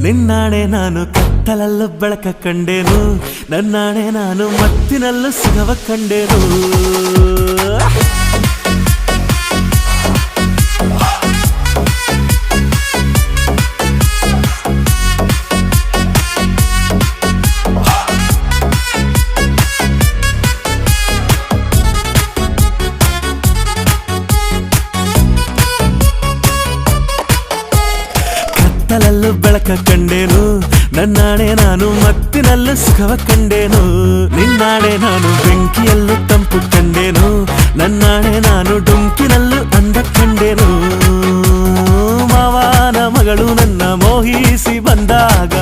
ನಿನ್ನಾಣೆ ನಾನು ಕತ್ತಲಲ್ಲೂ ಬೆಳಕ ಕಂಡೇನು, ನನ್ನಾಣೆ ನಾನು ಮತ್ತಿನಲ್ಲೂ ಸುಖವ ಕಂಡೇನು. ಕತ್ತಲಲ್ಲೂ ಬೆಳಕ ಕಂಡೇನು, ನನ್ನಾಣೆ ನಾನು ಮತ್ತಿನಲ್ಲೂ ಸುಖವ ಕಂಡೇನು. ನಿನ್ನಾಣೆ ನಾನು ಬೆಂಕಿಯಲ್ಲೂ ತಂಪು ಕಂಡೇನು, ನನ್ನಾಣೆ ನಾನು ಡುಂಕಿನಲ್ಲೂ ಅಂದ ಕಂಡೇನು. ಮಾವನ ಮಗಳು ನನ್ನ ಮೋಹಿಸಿ ಬಂದಾಗ